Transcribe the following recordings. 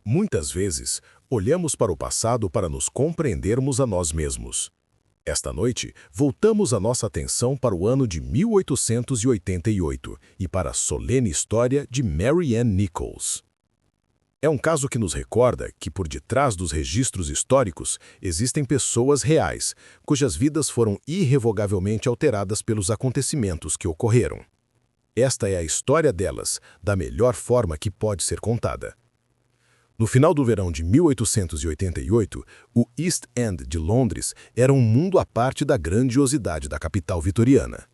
Muitas vezes, olhamos para o passado para nos compreendermos a nós mesmos. Esta noite, voltamos a nossa atenção para o ano de 1888 e para a solene história de Mary Ann Nichols. É um caso que nos recorda que, por detrás dos registros históricos, existem pessoas reais, cujas vidas foram irrevogavelmente alteradas pelos acontecimentos que ocorreram. Esta é a história delas, da melhor forma que pode ser contada. No final do verão de 1888, o East End de Londres era um mundo à parte da grandiosidade da capital vitoriana.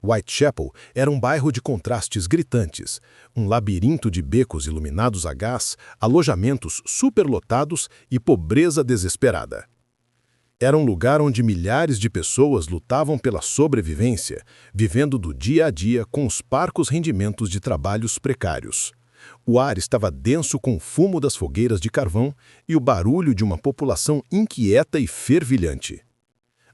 Whitechapel era um bairro de contrastes gritantes, um labirinto de becos iluminados a gás, alojamentos superlotados e pobreza desesperada. Era um lugar onde milhares de pessoas lutavam pela sobrevivência, vivendo do dia a dia com os parcos rendimentos de trabalhos precários. O ar estava denso com o fumo das fogueiras de carvão e o barulho de uma população inquieta e fervilhante.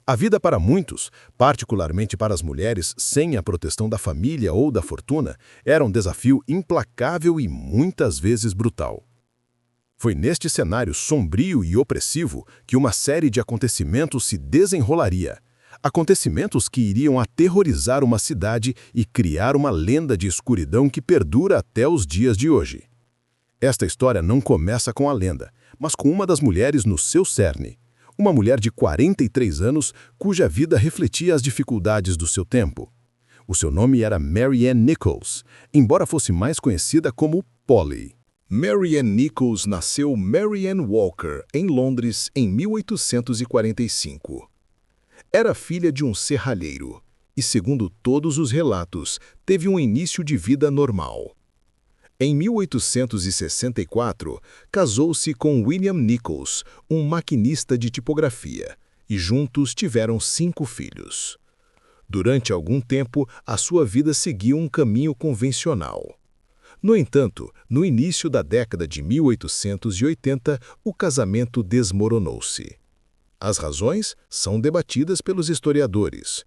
A vida para muitos, particularmente para as mulheres sem a proteção da família ou da fortuna, era um desafio implacável e muitas vezes brutal. Foi neste cenário sombrio e opressivo que uma série de acontecimentos se desenrolaria. Acontecimentos que iriam aterrorizar uma cidade e criar uma lenda de escuridão que perdura até os dias de hoje. Esta história não começa com a lenda, mas com uma das mulheres no seu cerne. Uma mulher de 43 anos cuja vida refletia as dificuldades do seu tempo. O seu nome era Mary Ann Nichols, embora fosse mais conhecida como Polly. Mary Ann Nichols nasceu Mary Ann Walker, em Londres, em 1845. Era filha de um serralheiro e, segundo todos os relatos, teve um início de vida normal. Em 1864, casou-se com William Nichols, um maquinista de tipografia, e juntos tiveram 5 filhos. Durante algum tempo, a sua vida seguiu um caminho convencional. No entanto, no início da década de 1880, o casamento desmoronou-se. As razões são debatidas pelos historiadores.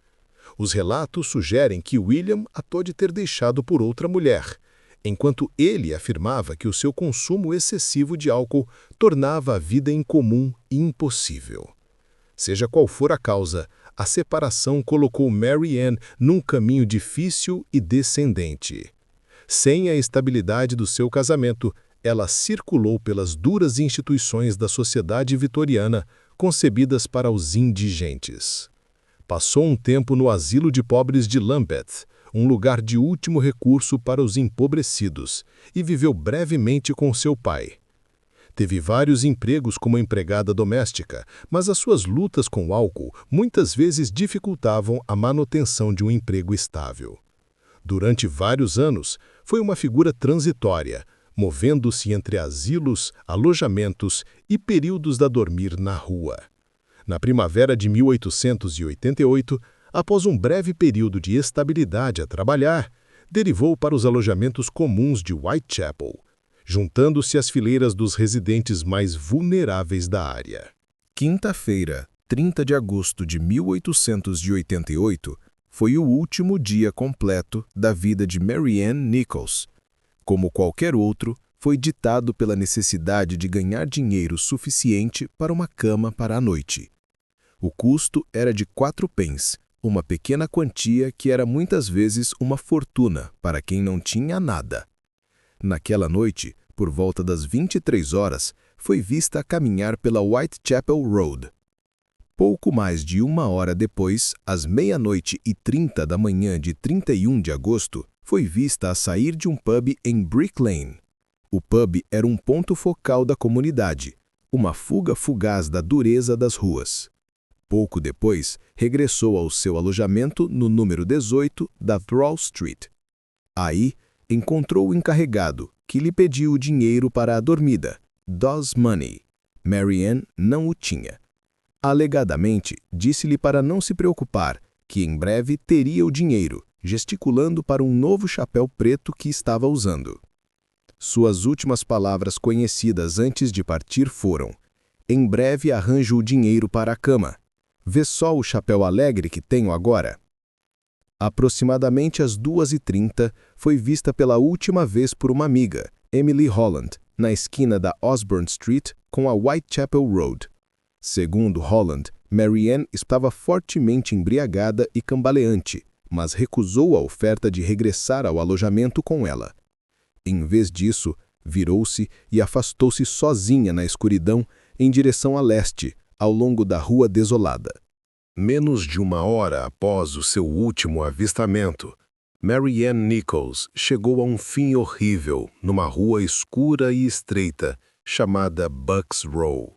Os relatos sugerem que William a pode ter deixado por outra mulher, enquanto ele afirmava que o seu consumo excessivo de álcool tornava a vida incomum impossível. Seja qual for a causa, a separação colocou Mary Ann num caminho difícil e descendente. Sem a estabilidade do seu casamento, ela circulou pelas duras instituições da sociedade vitoriana, concebidas para os indigentes. Passou um tempo no asilo de pobres de Lambeth, um lugar de último recurso para os empobrecidos, e viveu brevemente com seu pai. Teve vários empregos como empregada doméstica, mas as suas lutas com o álcool muitas vezes dificultavam a manutenção de um emprego estável. Durante vários anos, foi uma figura transitória, movendo-se entre asilos, alojamentos e períodos da dormir na rua. Na primavera de 1888, após um breve período de estabilidade a trabalhar, derivou para os alojamentos comuns de Whitechapel, juntando-se às fileiras dos residentes mais vulneráveis da área. Quinta-feira, 30 de agosto de 1888, foi o último dia completo da vida de Mary Ann Nichols. Como qualquer outro, foi ditado pela necessidade de ganhar dinheiro suficiente para uma cama para a noite. O custo era de 4 pence, uma pequena quantia que era muitas vezes uma fortuna para quem não tinha nada. Naquela noite, por volta das 23 horas, foi vista a caminhar pela Whitechapel Road. Pouco mais de 1 hora depois, às 00:30 da manhã de 31 de agosto, foi vista a sair de um pub em Brick Lane. O pub era um ponto focal da comunidade, uma fuga fugaz da dureza das ruas. Pouco depois, regressou ao seu alojamento no número 18 da Thrall Street. Aí, encontrou o encarregado, que lhe pediu o dinheiro para a dormida, Dawes Money. Mary Ann não o tinha. Alegadamente, disse-lhe para não se preocupar, que em breve teria o dinheiro, gesticulando para um novo chapéu preto que estava usando. Suas últimas palavras conhecidas antes de partir foram: "Em breve arranjo o dinheiro para a cama. Vê só o chapéu alegre que tenho agora." Aproximadamente às 2:30, foi vista pela última vez por uma amiga, Emily Holland, na esquina da Osborne Street com a Whitechapel Road. Segundo Holland, Marianne estava fortemente embriagada e cambaleante, mas recusou a oferta de regressar ao alojamento com ela. Em vez disso, virou-se e afastou-se sozinha na escuridão em direção a leste, ao longo da rua desolada. Menos de uma hora após o seu último avistamento, Marianne Nichols chegou a um fim horrível numa rua escura e estreita chamada Bucks Row.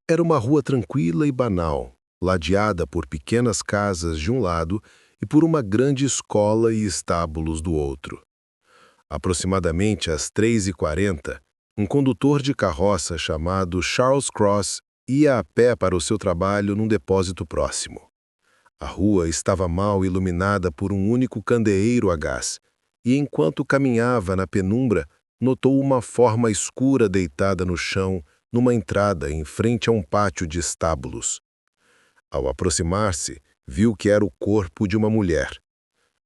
Era uma rua tranquila e banal, ladeada por pequenas casas de um lado e por uma grande escola e estábulos do outro. Aproximadamente às 3h40, um condutor de carroça chamado Charles Cross ia a pé para o seu trabalho num depósito próximo. A rua estava mal iluminada por um único candeeiro a gás, e enquanto caminhava na penumbra, notou uma forma escura deitada no chão numa entrada em frente a um pátio de estábulos. Ao aproximar-se, viu que era o corpo de uma mulher.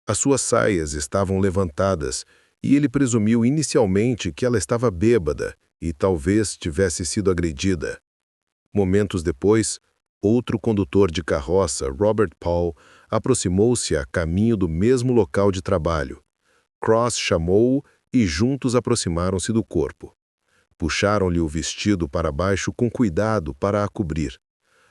As suas saias estavam levantadas e ele presumiu inicialmente que ela estava bêbada e talvez tivesse sido agredida. Momentos depois, outro condutor de carroça, Robert Paul, aproximou-se a caminho do mesmo local de trabalho. Cross chamou-o e juntos aproximaram-se do corpo. Puxaram-lhe o vestido para baixo com cuidado para a cobrir.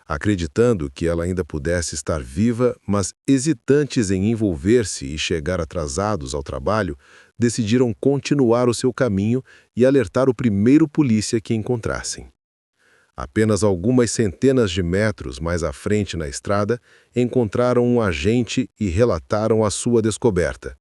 Acreditando que ela ainda pudesse estar viva, mas hesitantes em envolver-se e chegar atrasados ao trabalho, decidiram continuar o seu caminho e alertar o primeiro polícia que encontrassem. Apenas algumas centenas de metros mais à frente na estrada, encontraram um agente e relataram a sua descoberta.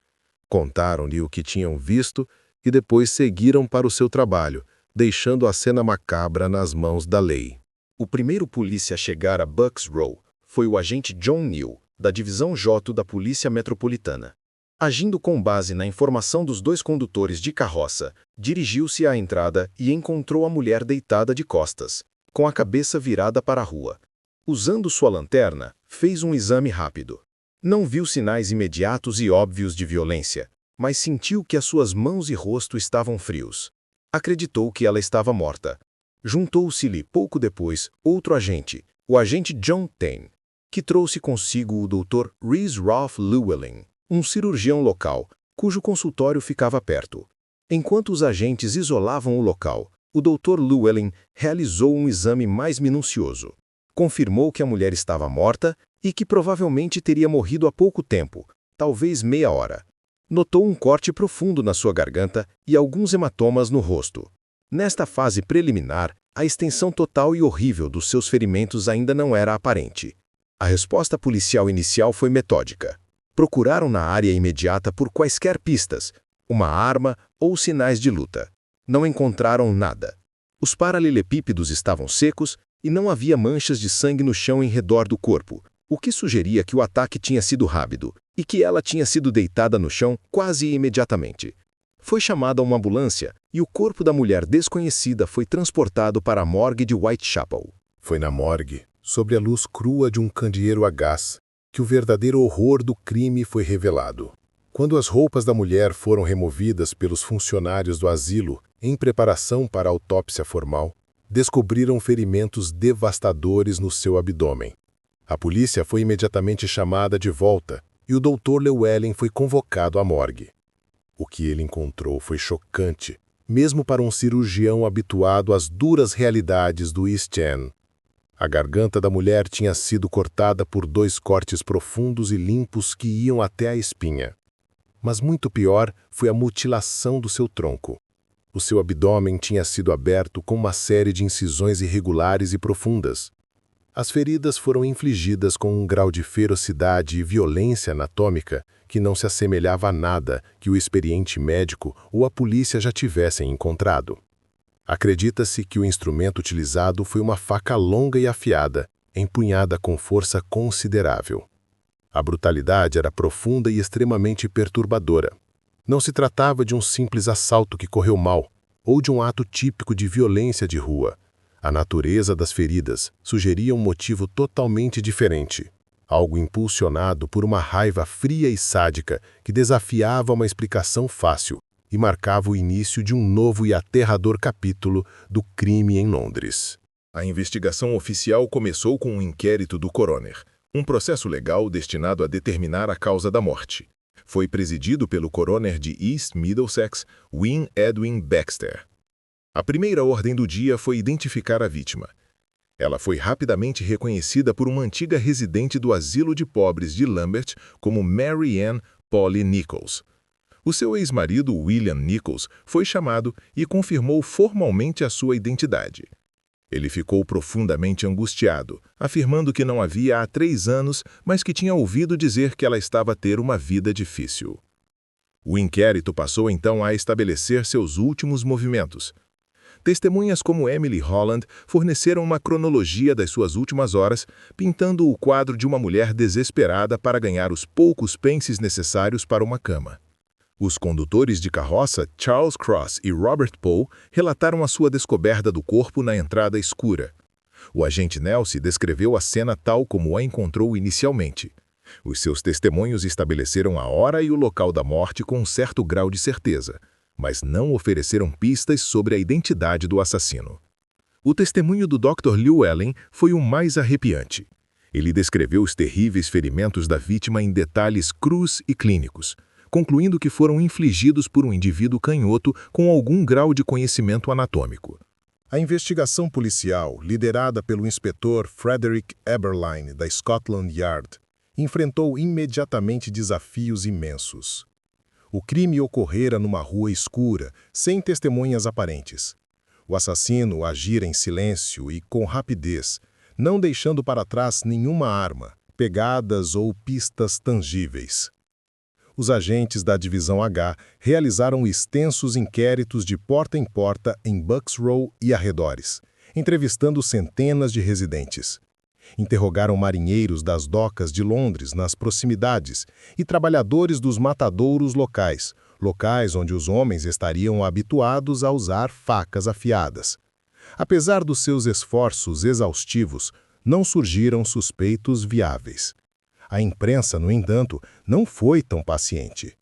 Contaram-lhe o que tinham visto e depois seguiram para o seu trabalho, deixando a cena macabra nas mãos da lei. O primeiro polícia a chegar a Bucks Row foi o agente John Neal, da Divisão J da Polícia Metropolitana. Agindo com base na informação dos dois condutores de carroça, dirigiu-se à entrada e encontrou a mulher deitada de costas, com a cabeça virada para a rua. Usando sua lanterna, fez um exame rápido. Não viu sinais imediatos e óbvios de violência, mas sentiu que as suas mãos e rosto estavam frios. Acreditou que ela estava morta. Juntou-se-lhe pouco depois outro agente, o agente John Tane, que trouxe consigo o Dr. Rhys Ralph Llewellyn, um cirurgião local, cujo consultório ficava perto. Enquanto os agentes isolavam o local, o Dr. Llewellyn realizou um exame mais minucioso. Confirmou que a mulher estava morta e que provavelmente teria morrido há pouco tempo, talvez meia hora. Notou um corte profundo na sua garganta e alguns hematomas no rosto. Nesta fase preliminar, a extensão total e horrível dos seus ferimentos ainda não era aparente. A resposta policial inicial foi metódica. Procuraram na área imediata por quaisquer pistas, uma arma ou sinais de luta. Não encontraram nada. Os paralelepípedos estavam secos e não havia manchas de sangue no chão em redor do corpo, o que sugeria que o ataque tinha sido rápido e que ela tinha sido deitada no chão quase imediatamente. Foi chamada uma ambulância e o corpo da mulher desconhecida foi transportado para a morgue de Whitechapel. Foi na morgue, sob a luz crua de um candeeiro a gás, que o verdadeiro horror do crime foi revelado. Quando as roupas da mulher foram removidas pelos funcionários do asilo em preparação para a autópsia formal, descobriram ferimentos devastadores no seu abdômen. A polícia foi imediatamente chamada de volta e o Dr. Llewellyn foi convocado à morgue. O que ele encontrou foi chocante, mesmo para um cirurgião habituado às duras realidades do East End. A garganta da mulher tinha sido cortada por 2 cortes profundos e limpos que iam até a espinha. Mas muito pior foi a mutilação do seu tronco. O seu abdômen tinha sido aberto com uma série de incisões irregulares e profundas. As feridas foram infligidas com um grau de ferocidade e violência anatômica que não se assemelhava a nada que o experiente médico ou a polícia já tivessem encontrado. Acredita-se que o instrumento utilizado foi uma faca longa e afiada, empunhada com força considerável. A brutalidade era profunda e extremamente perturbadora. Não se tratava de um simples assalto que correu mal, ou de um ato típico de violência de rua. A natureza das feridas sugeria um motivo totalmente diferente. Algo impulsionado por uma raiva fria e sádica que desafiava uma explicação fácil e marcava o início de um novo e aterrador capítulo do crime em Londres. A investigação oficial começou com um inquérito do coroner, um processo legal destinado a determinar a causa da morte. Foi presidido pelo coroner de East Middlesex, Win Edwin Baxter. A primeira ordem do dia foi identificar a vítima. Ela foi rapidamente reconhecida por uma antiga residente do asilo de pobres de Lambeth como Mary Ann Polly Nichols. O seu ex-marido, William Nichols, foi chamado e confirmou formalmente a sua identidade. Ele ficou profundamente angustiado, afirmando que não a via há 3 anos, mas que tinha ouvido dizer que ela estava a ter uma vida difícil. O inquérito passou então a estabelecer seus últimos movimentos. Testemunhas como Emily Holland forneceram uma cronologia das suas últimas horas, pintando o quadro de uma mulher desesperada para ganhar os poucos pences necessários para uma cama. Os condutores de carroça Charles Cross e Robert Poe relataram a sua descoberta do corpo na entrada escura. O agente Nelson descreveu a cena tal como a encontrou inicialmente. Os seus testemunhos estabeleceram a hora e o local da morte com um certo grau de certeza, mas não ofereceram pistas sobre a identidade do assassino. O testemunho do Dr. Llewellyn foi o mais arrepiante. Ele descreveu os terríveis ferimentos da vítima em detalhes crus e clínicos, concluindo que foram infligidos por um indivíduo canhoto com algum grau de conhecimento anatômico. A investigação policial, liderada pelo inspetor Frederick Eberline, da Scotland Yard, enfrentou imediatamente desafios imensos. O crime ocorrera numa rua escura, sem testemunhas aparentes. O assassino agira em silêncio e com rapidez, não deixando para trás nenhuma arma, pegadas ou pistas tangíveis. Os agentes da Divisão H realizaram extensos inquéritos de porta em porta em Bucks Row e arredores, entrevistando centenas de residentes. Interrogaram marinheiros das docas de Londres nas proximidades e trabalhadores dos matadouros locais onde os homens estariam habituados a usar facas afiadas. Apesar dos seus esforços exaustivos, não surgiram suspeitos viáveis. A imprensa, no entanto, não foi tão paciente.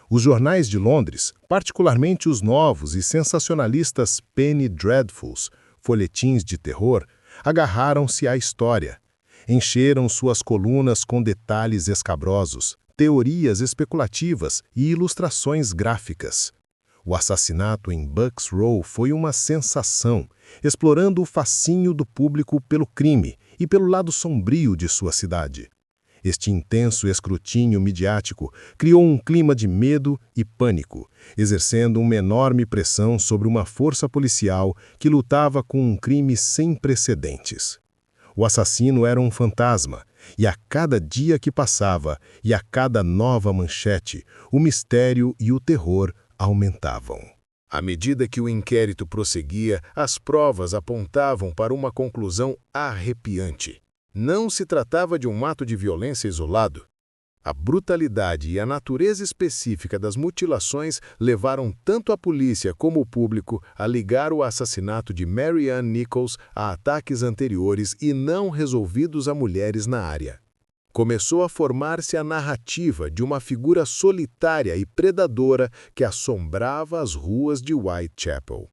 Os jornais de Londres, particularmente os novos e sensacionalistas Penny Dreadfuls, folhetins de terror, agarraram-se à história. Encheram suas colunas com detalhes escabrosos, teorias especulativas e ilustrações gráficas. O assassinato em Bucks Row foi uma sensação, explorando o fascínio do público pelo crime e pelo lado sombrio de sua cidade. Este intenso escrutínio midiático criou um clima de medo e pânico, exercendo uma enorme pressão sobre uma força policial que lutava com um crime sem precedentes. O assassino era um fantasma, e a cada dia que passava e a cada nova manchete, o mistério e o terror aumentavam. À medida que o inquérito prosseguia, as provas apontavam para uma conclusão arrepiante. Não se tratava de um ato de violência isolado. A brutalidade e a natureza específica das mutilações levaram tanto a polícia como o público a ligar o assassinato de Mary Ann Nichols a ataques anteriores e não resolvidos a mulheres na área. Começou a formar-se a narrativa de uma figura solitária e predadora que assombrava as ruas de Whitechapel.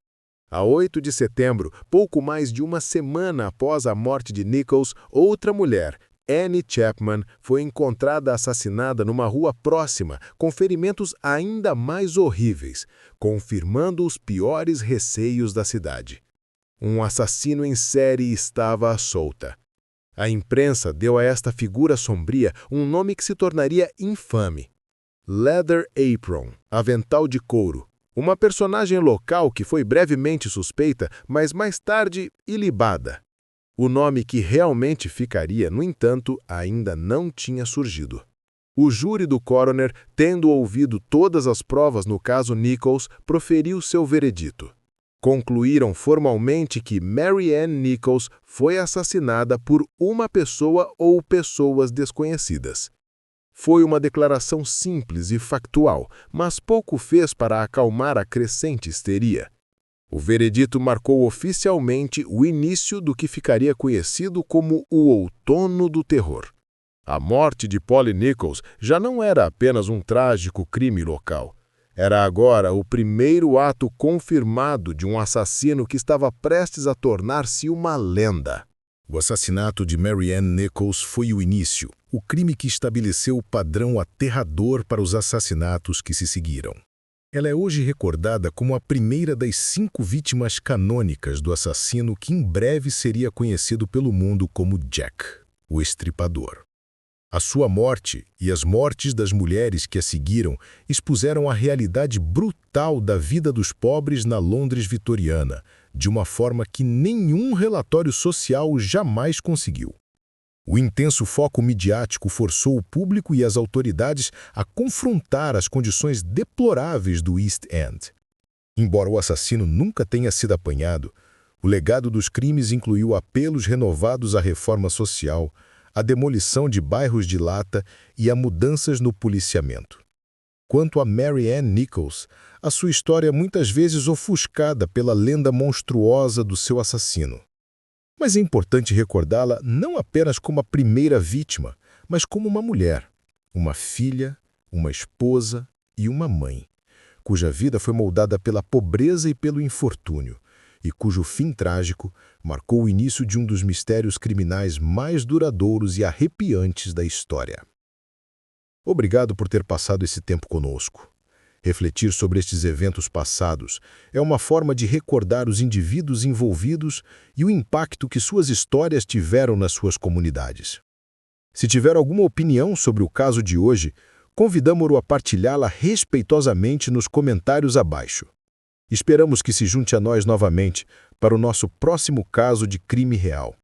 A 8 de setembro, pouco mais de uma semana após a morte de Nichols, outra mulher, Annie Chapman, foi encontrada assassinada numa rua próxima, com ferimentos ainda mais horríveis, confirmando os piores receios da cidade. Um assassino em série estava à solta. A imprensa deu a esta figura sombria um nome que se tornaria infame: Leather Apron, avental de couro. Uma personagem local que foi brevemente suspeita, mas mais tarde ilibada. O nome que realmente ficaria, no entanto, ainda não tinha surgido. O júri do coroner, tendo ouvido todas as provas no caso Nichols, proferiu seu veredito. Concluíram formalmente que Mary Ann Nichols foi assassinada por uma pessoa ou pessoas desconhecidas. Foi uma declaração simples e factual, mas pouco fez para acalmar a crescente histeria. O veredito marcou oficialmente o início do que ficaria conhecido como o Outono do Terror. A morte de Polly Nichols já não era apenas um trágico crime local. Era agora o primeiro ato confirmado de um assassino que estava prestes a tornar-se uma lenda. O assassinato de Marianne Nichols foi o início, o crime que estabeleceu o padrão aterrador para os assassinatos que se seguiram. Ela é hoje recordada como a primeira das 5 vítimas canônicas do assassino que em breve seria conhecido pelo mundo como Jack, o Estripador. A sua morte e as mortes das mulheres que a seguiram expuseram a realidade brutal da vida dos pobres na Londres vitoriana, de uma forma que nenhum relatório social jamais conseguiu. O intenso foco midiático forçou o público e as autoridades a confrontar as condições deploráveis do East End. Embora o assassino nunca tenha sido apanhado, o legado dos crimes incluiu apelos renovados à reforma social, a demolição de bairros de lata e a mudanças no policiamento. Quanto a Marianne Nichols, a sua história é muitas vezes ofuscada pela lenda monstruosa do seu assassino. Mas é importante recordá-la não apenas como a primeira vítima, mas como uma mulher, uma filha, uma esposa e uma mãe, cuja vida foi moldada pela pobreza e pelo infortúnio, e cujo fim trágico marcou o início de um dos mistérios criminais mais duradouros e arrepiantes da história. Obrigado por ter passado esse tempo conosco. Refletir sobre estes eventos passados é uma forma de recordar os indivíduos envolvidos e o impacto que suas histórias tiveram nas suas comunidades. Se tiver alguma opinião sobre o caso de hoje, convidamo-o a partilhá-la respeitosamente nos comentários abaixo. Esperamos que se junte a nós novamente para o nosso próximo caso de crime real.